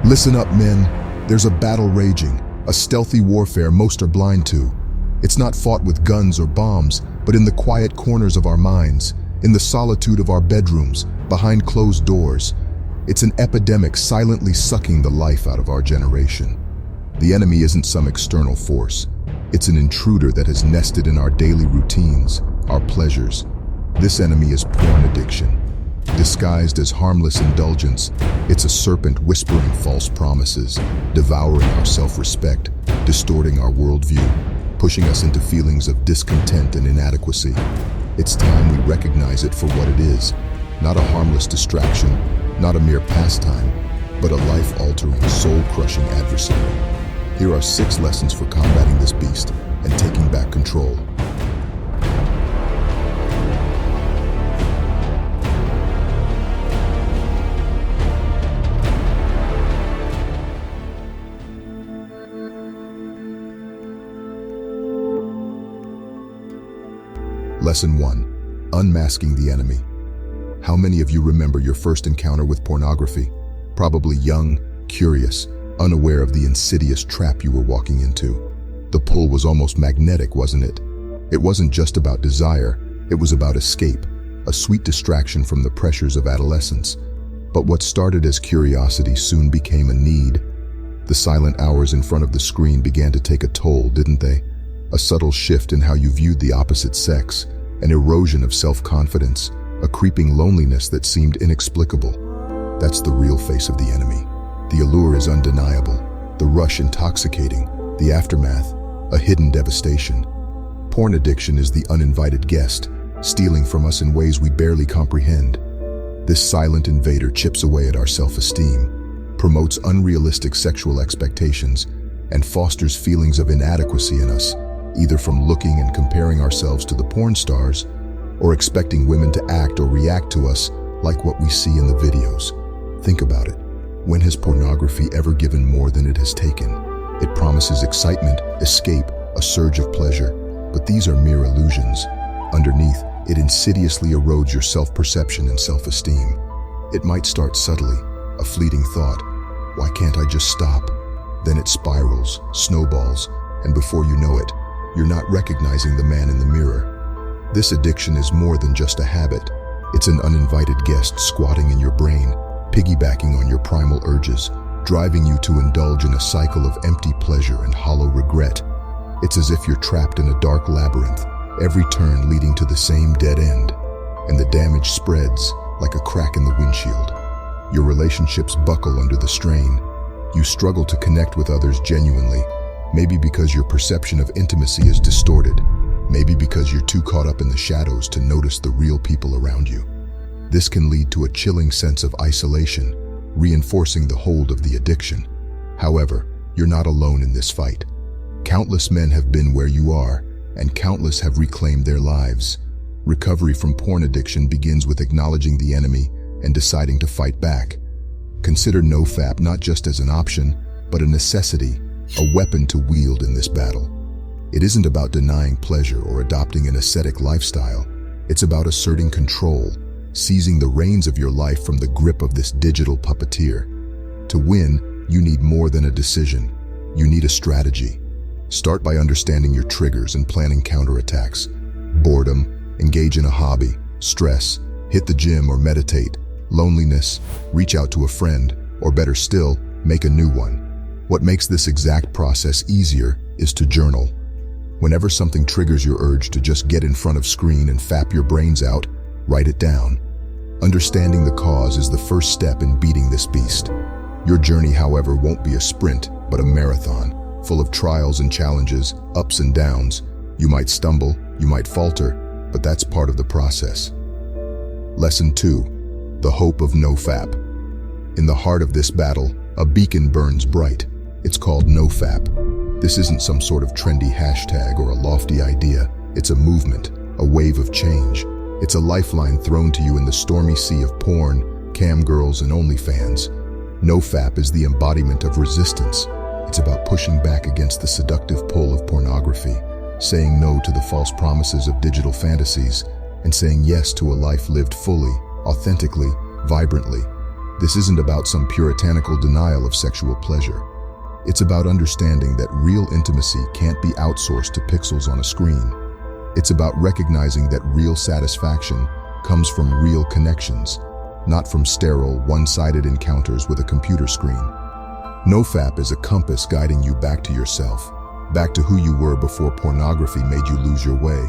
Listen up, men. There's a battle raging, a stealthy warfare most are blind to. It's not fought with guns or bombs, but in the quiet corners of our minds, in the solitude of our bedrooms, behind closed doors. It's an epidemic silently sucking the life out of our generation. The enemy isn't some external force. It's an intruder that has nested in our daily routines, our pleasures. This enemy is porn addiction. Disguised as harmless indulgence, it's a serpent whispering false promises, devouring our self-respect, distorting our worldview, pushing us into feelings of discontent and inadequacy. It's time we recognize it for what it is, not a harmless distraction, not a mere pastime, but a life-altering, soul-crushing adversary. Here are 6 lessons for combating this beast and taking back control. Lesson 1. Unmasking the Enemy. How many of you remember your first encounter with pornography? Probably young, curious, unaware of the insidious trap you were walking into. The pull was almost magnetic, wasn't it? It wasn't just about desire, it was about escape, a sweet distraction from the pressures of adolescence. But what started as curiosity soon became a need. The silent hours in front of the screen began to take a toll, didn't they? A subtle shift in how you viewed the opposite sex, an erosion of self-confidence, a creeping loneliness that seemed inexplicable. That's the real face of the enemy. The allure is undeniable, the rush intoxicating, the aftermath, a hidden devastation. Porn addiction is the uninvited guest, stealing from us in ways we barely comprehend. This silent invader chips away at our self-esteem, promotes unrealistic sexual expectations, and fosters feelings of inadequacy in us, either from looking and comparing ourselves to the porn stars, or expecting women to act or react to us like what we see in the videos. Think about it. When has pornography ever given more than it has taken? It promises excitement, escape, a surge of pleasure, but these are mere illusions. Underneath, it insidiously erodes your self-perception and self-esteem. It might start subtly, a fleeting thought. Why can't I just stop? Then it spirals, snowballs, and before you know it, you're not recognizing the man in the mirror. This addiction is more than just a habit. It's an uninvited guest squatting in your brain, piggybacking on your primal urges, driving you to indulge in a cycle of empty pleasure and hollow regret. It's as if you're trapped in a dark labyrinth, every turn leading to the same dead end, and the damage spreads like a crack in the windshield. Your relationships buckle under the strain. You struggle to connect with others genuinely, maybe because your perception of intimacy is distorted, maybe because you're too caught up in the shadows to notice the real people around you. This can lead to a chilling sense of isolation, reinforcing the hold of the addiction. However, you're not alone in this fight. Countless men have been where you are, and countless have reclaimed their lives. Recovery from porn addiction begins with acknowledging the enemy and deciding to fight back. Consider Nofap not just as an option, but a necessity, a weapon to wield in this battle. It isn't about denying pleasure or adopting an ascetic lifestyle. It's about asserting control, seizing the reins of your life from the grip of this digital puppeteer. To win, you need more than a decision. You need a strategy. Start by understanding your triggers and planning counterattacks. Boredom, engage in a hobby. Stress, hit the gym or meditate. Loneliness, reach out to a friend, or better still, make a new one. What makes this exact process easier is to journal. Whenever something triggers your urge to just get in front of screen and fap your brains out, write it down. Understanding the cause is the first step in beating this beast. Your journey, however, won't be a sprint, but a marathon, full of trials and challenges, ups and downs. You might stumble, you might falter, but that's part of the process. Lesson 2. The Hope of Nofap. In the heart of this battle, a beacon burns bright. It's called Nofap. This isn't some sort of trendy hashtag or a lofty idea. It's a movement, a wave of change. It's a lifeline thrown to you in the stormy sea of porn, cam girls, and OnlyFans. Nofap is the embodiment of resistance. It's about pushing back against the seductive pull of pornography, saying no to the false promises of digital fantasies, and saying yes to a life lived fully, authentically, vibrantly. This isn't about some puritanical denial of sexual pleasure. It's about understanding that real intimacy can't be outsourced to pixels on a screen. It's about recognizing that real satisfaction comes from real connections, not from sterile, one-sided encounters with a computer screen. Nofap is a compass guiding you back to yourself, back to who you were before pornography made you lose your way.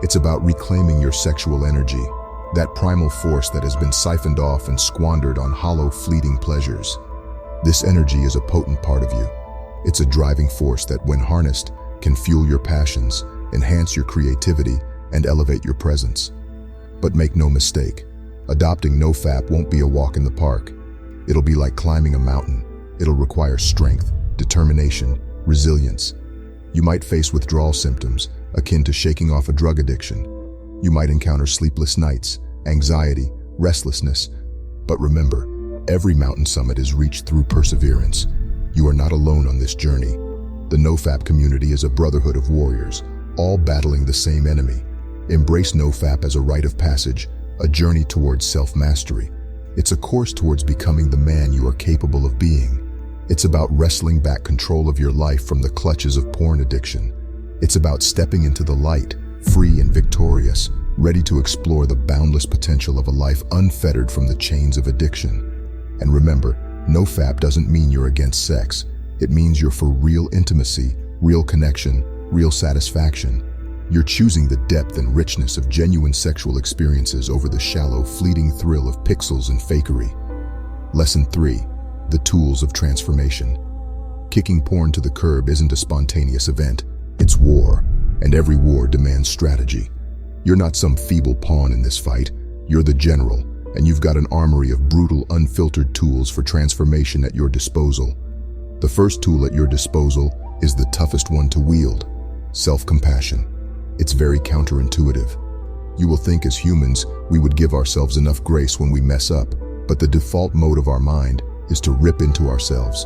It's about reclaiming your sexual energy, that primal force that has been siphoned off and squandered on hollow, fleeting pleasures. This energy is a potent part of you. It's a driving force that, when harnessed, can fuel your passions, enhance your creativity, and elevate your presence. But make no mistake, adopting Nofap won't be a walk in the park. It'll be like climbing a mountain. It'll require strength, determination, resilience. You might face withdrawal symptoms, akin to shaking off a drug addiction. You might encounter sleepless nights, anxiety, restlessness. But remember, every mountain summit is reached through perseverance. You are not alone on this journey. The Nofap community is a brotherhood of warriors, all battling the same enemy. Embrace Nofap as a rite of passage, a journey towards self-mastery. It's a course towards becoming the man you are capable of being. It's about wresting back control of your life from the clutches of porn addiction. It's about stepping into the light, free and victorious, ready to explore the boundless potential of a life unfettered from the chains of addiction. And remember, Nofap doesn't mean you're against sex. It means you're for real intimacy, real connection, real satisfaction. You're choosing the depth and richness of genuine sexual experiences over the shallow, fleeting thrill of pixels and fakery. Lesson 3. The tools of transformation. Kicking porn to the curb isn't a spontaneous event. It's war, and every war demands strategy. You're not some feeble pawn in this fight. You're the general, and you've got an armory of brutal, unfiltered tools for transformation at your disposal. The first tool at your disposal is the toughest one to wield: self-compassion. It's very counterintuitive. You will think as humans we would give ourselves enough grace when we mess up, but the default mode of our mind is to rip into ourselves.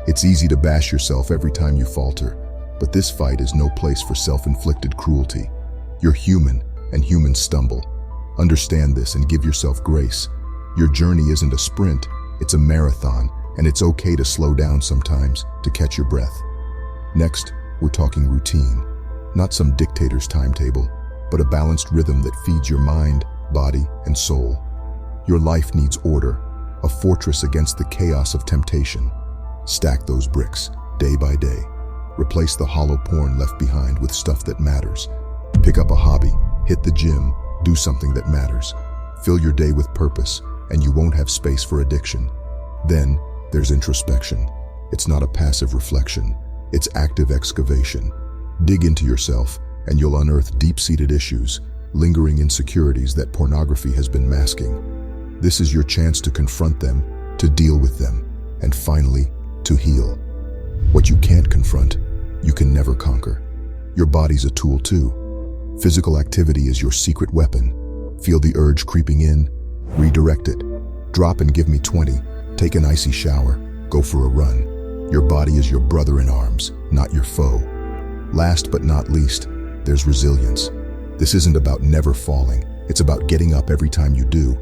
It's easy to bash yourself every time you falter, but this fight is no place for self-inflicted cruelty. You're human, and humans stumble. Understand this and give yourself grace. Your journey isn't a sprint, it's a marathon, and it's okay to slow down sometimes to catch your breath. Next, we're talking routine. Not some dictator's timetable, but a balanced rhythm that feeds your mind, body, and soul. Your life needs order, a fortress against the chaos of temptation. Stack those bricks, day by day. Replace the hollow porn left behind with stuff that matters. Pick up a hobby, hit the gym, do something that matters. Fill your day with purpose, and you won't have space for addiction. Then, there's introspection. It's not a passive reflection, it's active excavation. Dig into yourself, and you'll unearth deep-seated issues, lingering insecurities that pornography has been masking. This is your chance to confront them, to deal with them, and finally, to heal. What you can't confront, you can never conquer. Your body's a tool too. Physical activity is your secret weapon. Feel the urge creeping in? Redirect it. Drop and give me 20. Take an icy shower. Go for a run. Your body is your brother in arms, not your foe. Last but not least, there's resilience. This isn't about never falling. It's about getting up every time you do.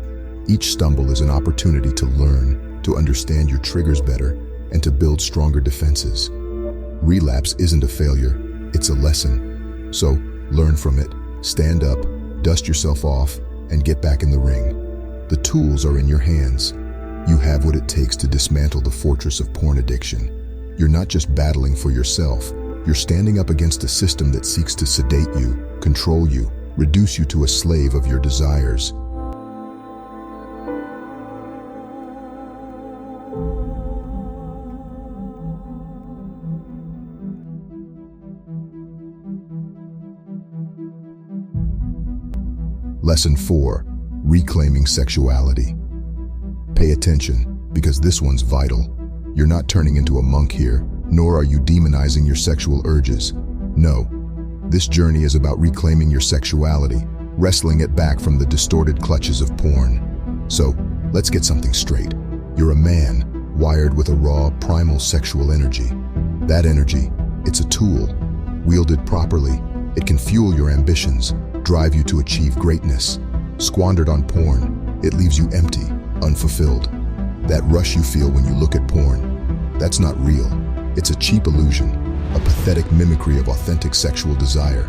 Each stumble is an opportunity to learn, to understand your triggers better, and to build stronger defenses. Relapse isn't a failure, it's a lesson. So, learn from it, stand up, dust yourself off, and get back in the ring. The tools are in your hands. You have what it takes to dismantle the fortress of porn addiction. You're not just battling for yourself, you're standing up against a system that seeks to sedate you, control you, reduce you to a slave of your desires. Lesson 4. Reclaiming sexuality. Pay attention, because this one's vital. You're not turning into a monk here, nor are you demonizing your sexual urges. No, this journey is about reclaiming your sexuality, wrestling it back from the distorted clutches of porn. So, let's get something straight. You're a man, wired with a raw, primal sexual energy. That energy, it's a tool. Wielded properly, it can fuel your ambitions, drive you to achieve greatness. Squandered on porn, it leaves you empty, unfulfilled. That rush you feel when you look at porn, that's not real. It's a cheap illusion, a pathetic mimicry of authentic sexual desire.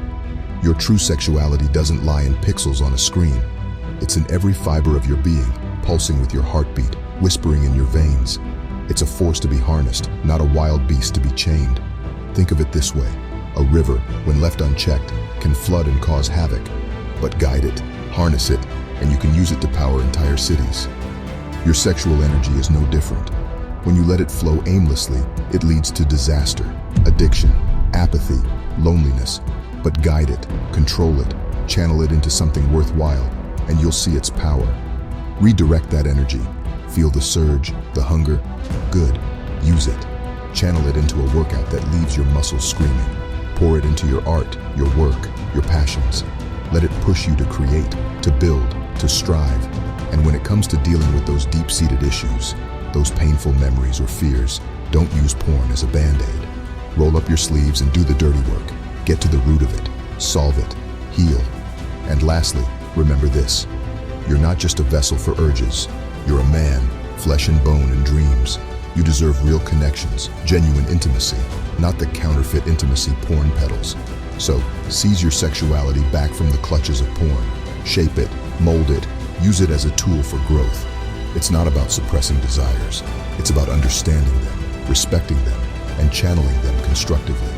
Your true sexuality doesn't lie in pixels on a screen. It's in every fiber of your being, pulsing with your heartbeat, whispering in your veins. It's a force to be harnessed, not a wild beast to be chained. Think of it this way. A river, when left unchecked, can flood and cause havoc. But guide it, harness it, and you can use it to power entire cities. Your sexual energy is no different. When you let it flow aimlessly, it leads to disaster, addiction, apathy, loneliness. But guide it, control it, channel it into something worthwhile, and you'll see its power. Redirect that energy. Feel the surge, the hunger. Good. Use it. Channel it into a workout that leaves your muscles screaming. Pour it into your art, your work, your passions. Let it push you to create, to build, to strive. And when it comes to dealing with those deep-seated issues, those painful memories or fears, don't use porn as a band-aid. Roll up your sleeves and do the dirty work. Get to the root of it. Solve it. Heal. And lastly, remember this. You're not just a vessel for urges. You're a man, flesh and bone and dreams. You deserve real connections, genuine intimacy, not the counterfeit intimacy porn peddles. So, seize your sexuality back from the clutches of porn. Shape it, mold it, use it as a tool for growth. It's not about suppressing desires. It's about understanding them, respecting them, and channeling them constructively.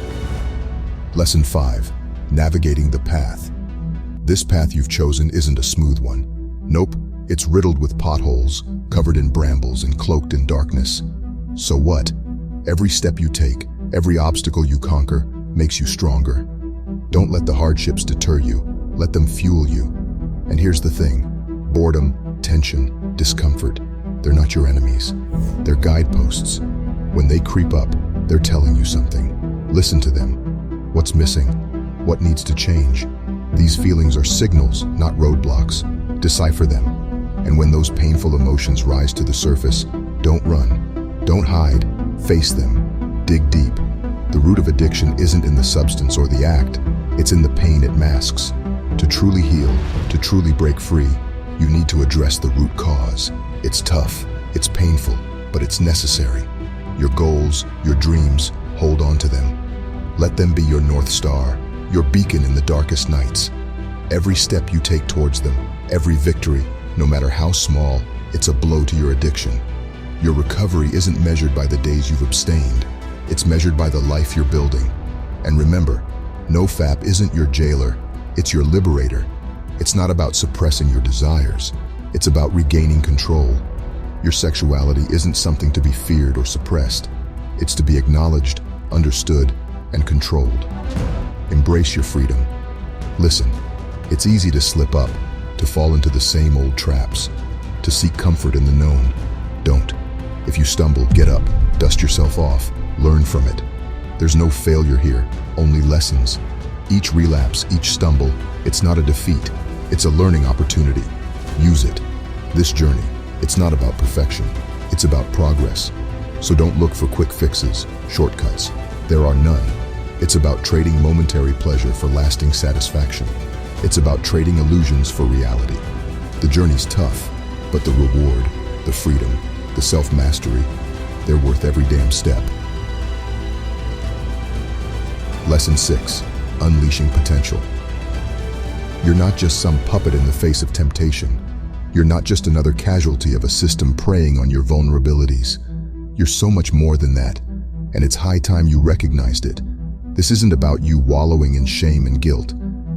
Lesson 5. Navigating the path. This path you've chosen isn't a smooth one. Nope, it's riddled with potholes, covered in brambles and cloaked in darkness. So what? Every step you take, every obstacle you conquer, makes you stronger. Don't let the hardships deter you. Let them fuel you. And here's the thing. Boredom, tension, discomfort, they're not your enemies. They're guideposts. When they creep up, they're telling you something. Listen to them. What's missing? What needs to change? These feelings are signals, not roadblocks. Decipher them. And when those painful emotions rise to the surface, don't run. Don't hide. Face them. Dig deep. The root of addiction isn't in the substance or the act. It's in the pain it masks. To truly heal, to truly break free, you need to address the root cause. It's tough, it's painful, but it's necessary. Your goals, your dreams, hold on to them. Let them be your North Star, your beacon in the darkest nights. Every step you take towards them, every victory, no matter how small, it's a blow to your addiction. Your recovery isn't measured by the days you've abstained. It's measured by the life you're building. And remember, Nofap isn't your jailer, it's your liberator. It's not about suppressing your desires. It's about regaining control. Your sexuality isn't something to be feared or suppressed. It's to be acknowledged, understood, and controlled. Embrace your freedom. Listen, it's easy to slip up, to fall into the same old traps, to seek comfort in the known. Don't. If you stumble, get up, dust yourself off, learn from it. There's no failure here, only lessons. Each relapse, each stumble, it's not a defeat, it's a learning opportunity. Use it. This journey, it's not about perfection, it's about progress. So don't look for quick fixes, shortcuts. There are none. It's about trading momentary pleasure for lasting satisfaction. It's about trading illusions for reality. The journey's tough, but the reward, the freedom, the self-mastery, they're worth every damn step. Lesson 6. Unleashing potential. You're not just some puppet in the face of temptation. You're not just another casualty of a system preying on your vulnerabilities. You're so much more than that, and it's high time you recognized it. This isn't about you wallowing in shame and guilt.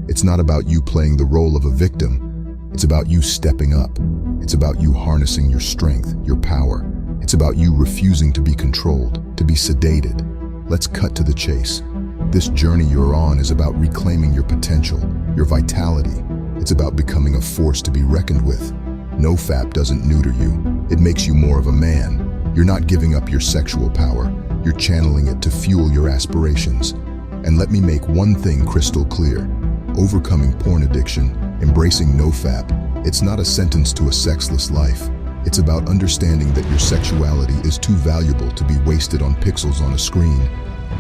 It's not about you playing the role of a victim. It's about you stepping up. It's about you harnessing your strength, your power. It's about you refusing to be controlled, to be sedated. Let's cut to the chase. This journey you're on is about reclaiming your potential, your vitality. It's about becoming a force to be reckoned with. Nofap doesn't neuter you. It makes you more of a man. You're not giving up your sexual power. You're channeling it to fuel your aspirations. And let me make one thing crystal clear. Overcoming porn addiction, embracing Nofap, it's not a sentence to a sexless life. It's about understanding that your sexuality is too valuable to be wasted on pixels on a screen.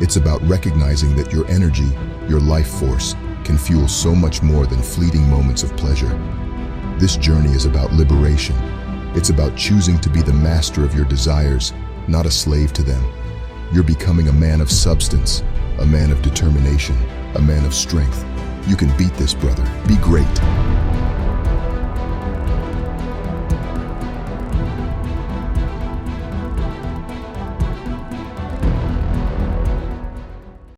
It's about recognizing that your energy, your life force, can fuel so much more than fleeting moments of pleasure. This journey is about liberation, It's about choosing to be the master of your desires, not a slave to them. You're becoming a man of substance, a man of determination, a man of strength. You can beat this, brother. Be great.